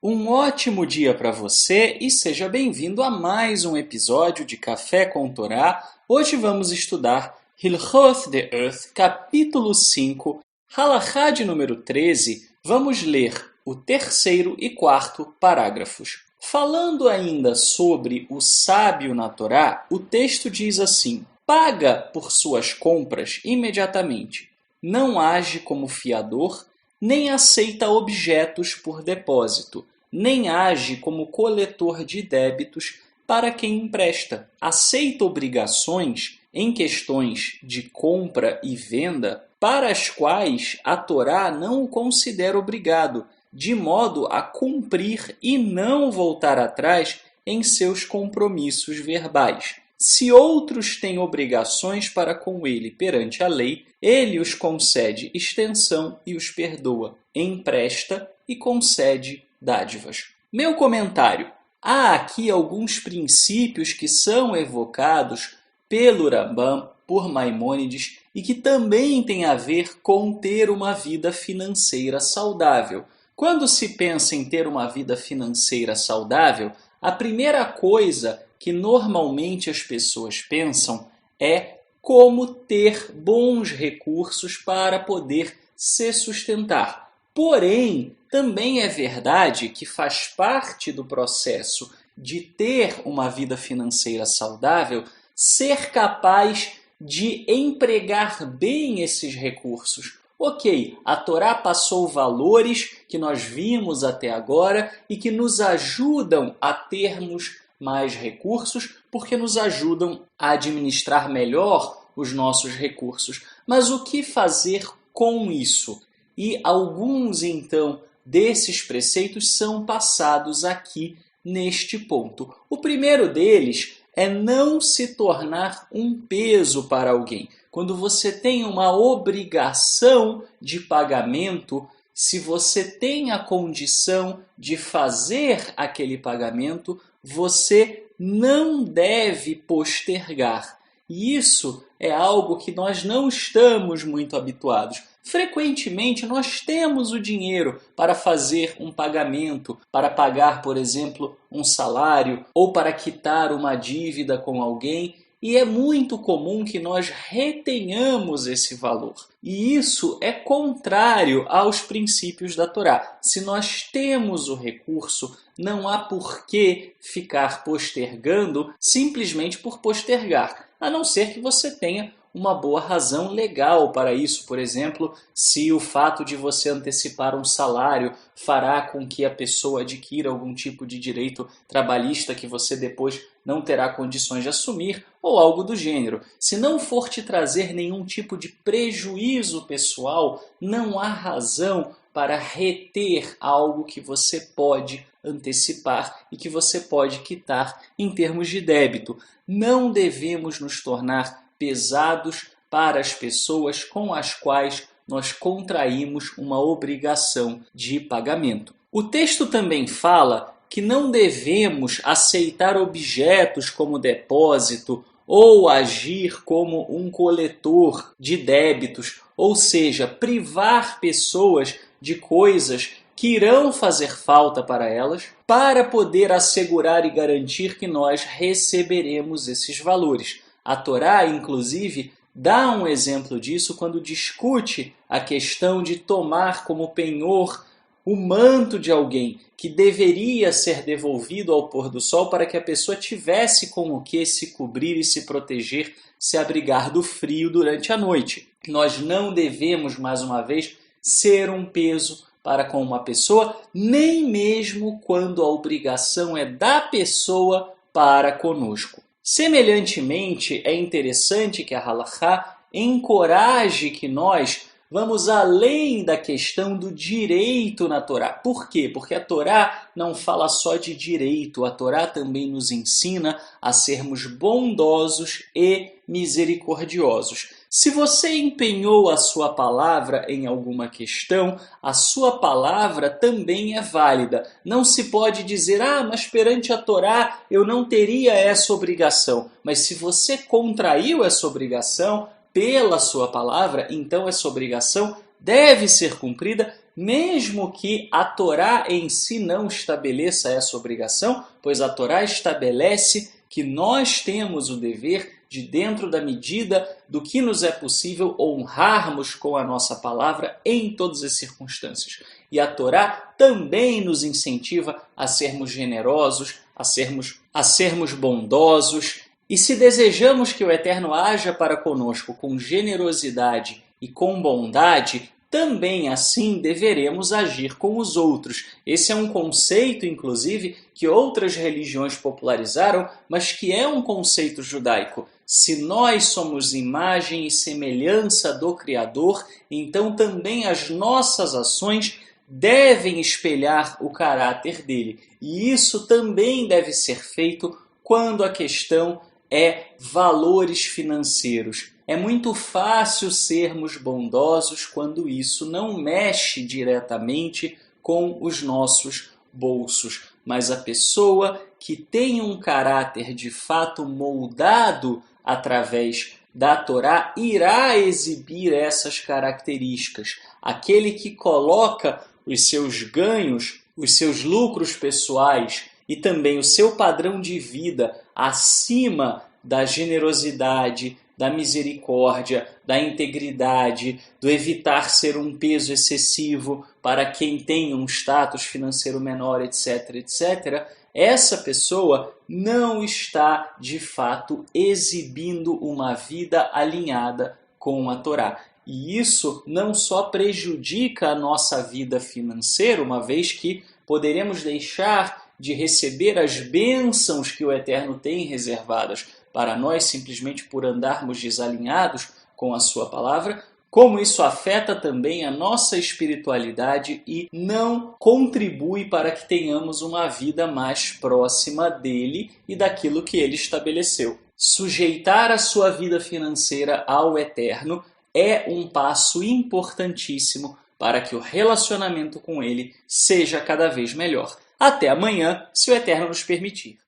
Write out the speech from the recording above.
Um ótimo dia para você e seja bem-vindo a mais um episódio de Café com Torá. Hoje vamos estudar Hilchot De'earth, capítulo 5, Halachá de número 13. Vamos ler o terceiro e quarto parágrafos. Falando ainda sobre o sábio na Torá, o texto diz assim: paga por suas compras imediatamente, não age como fiador, nem aceita objetos por depósito, nem age como coletor de débitos para quem empresta. Aceita obrigações em questões de compra e venda para as quais a Torá não o considera obrigado, de modo a cumprir e não voltar atrás em seus compromissos verbais. Se outros têm obrigações para com ele perante a lei, ele os concede extensão e os perdoa, empresta e concede dádivas. Meu comentário: há aqui alguns princípios que são evocados pelo Rambam, por Maimônides, e que também têm a ver com ter uma vida financeira saudável. Quando se pensa em ter uma vida financeira saudável, a primeira coisa que normalmente as pessoas pensam é como ter bons recursos para poder se sustentar. Porém, também é verdade que faz parte do processo de ter uma vida financeira saudável ser capaz de empregar bem esses recursos. Ok, a Torá passou valores que nós vimos até agora e que nos ajudam a termos mais recursos, porque nos ajudam a administrar melhor os nossos recursos. Mas o que fazer com isso? E alguns, então, desses preceitos são passados aqui neste ponto. O primeiro deles é não se tornar um peso para alguém. Quando você tem uma obrigação de pagamento, se você tem a condição de fazer aquele pagamento, você não deve postergar. E isso é algo que nós não estamos muito habituados. Frequentemente, nós temos o dinheiro para fazer um pagamento, para pagar, por exemplo, um salário ou para quitar uma dívida com alguém, e é muito comum que nós retenhamos esse valor. E isso é contrário aos princípios da Torá. Se nós temos o recurso, não há por que ficar postergando simplesmente por postergar, a não ser que você tenha uma boa razão legal para isso. Por exemplo, se o fato de você antecipar um salário fará com que a pessoa adquira algum tipo de direito trabalhista que você depois não terá condições de assumir, ou algo do gênero. Se não for te trazer nenhum tipo de prejuízo pessoal, não há razão para reter algo que você pode antecipar e que você pode quitar em termos de débito. Não devemos nos tornar pesados para as pessoas com as quais nós contraímos uma obrigação de pagamento. O texto também fala que não devemos aceitar objetos como depósito ou agir como um coletor de débitos, ou seja, privar pessoas de coisas que irão fazer falta para elas, para poder assegurar e garantir que nós receberemos esses valores. A Torá, inclusive, dá um exemplo disso quando discute a questão de tomar como penhor o manto de alguém que deveria ser devolvido ao pôr do sol para que a pessoa tivesse com o que se cobrir e se proteger, se abrigar do frio durante a noite. Nós não devemos, mais uma vez, ser um peso para com uma pessoa, nem mesmo quando a obrigação é da pessoa para conosco. Semelhantemente, é interessante que a Halachá encoraje que nós vamos além da questão do direito na Torá. Por quê? Porque a Torá não fala só de direito, a Torá também nos ensina a sermos bondosos e misericordiosos. Se você empenhou a sua palavra em alguma questão, a sua palavra também é válida. Não se pode dizer, mas perante a Torá eu não teria essa obrigação. Mas se você contraiu essa obrigação pela sua palavra, então essa obrigação deve ser cumprida, mesmo que a Torá em si não estabeleça essa obrigação, pois a Torá estabelece que nós temos o dever de, dentro da medida do que nos é possível, honrarmos com a nossa palavra em todas as circunstâncias. E a Torá também nos incentiva a sermos generosos, a sermos bondosos. E se desejamos que o Eterno haja para conosco com generosidade e com bondade, também assim deveremos agir com os outros. Esse é um conceito, inclusive, que outras religiões popularizaram, mas que é um conceito judaico. Se nós somos imagem e semelhança do Criador, então também as nossas ações devem espelhar o caráter dele. E isso também deve ser feito quando a questão é valores financeiros. É muito fácil sermos bondosos quando isso não mexe diretamente com os nossos bolsos. Mas a pessoa que tem um caráter de fato moldado através da Torá irá exibir essas características. Aquele que coloca os seus ganhos, os seus lucros pessoais e também o seu padrão de vida acima da generosidade, da misericórdia, da integridade, do evitar ser um peso excessivo para quem tem um status financeiro menor, etc., etc., essa pessoa não está, de fato, exibindo uma vida alinhada com a Torá. E isso não só prejudica a nossa vida financeira, uma vez que poderemos deixar de receber as bênçãos que o Eterno tem reservadas para nós simplesmente por andarmos desalinhados com a sua palavra, como isso afeta também a nossa espiritualidade e não contribui para que tenhamos uma vida mais próxima dele e daquilo que ele estabeleceu. Sujeitar a sua vida financeira ao Eterno é um passo importantíssimo para que o relacionamento com ele seja cada vez melhor. Até amanhã, se o Eterno nos permitir.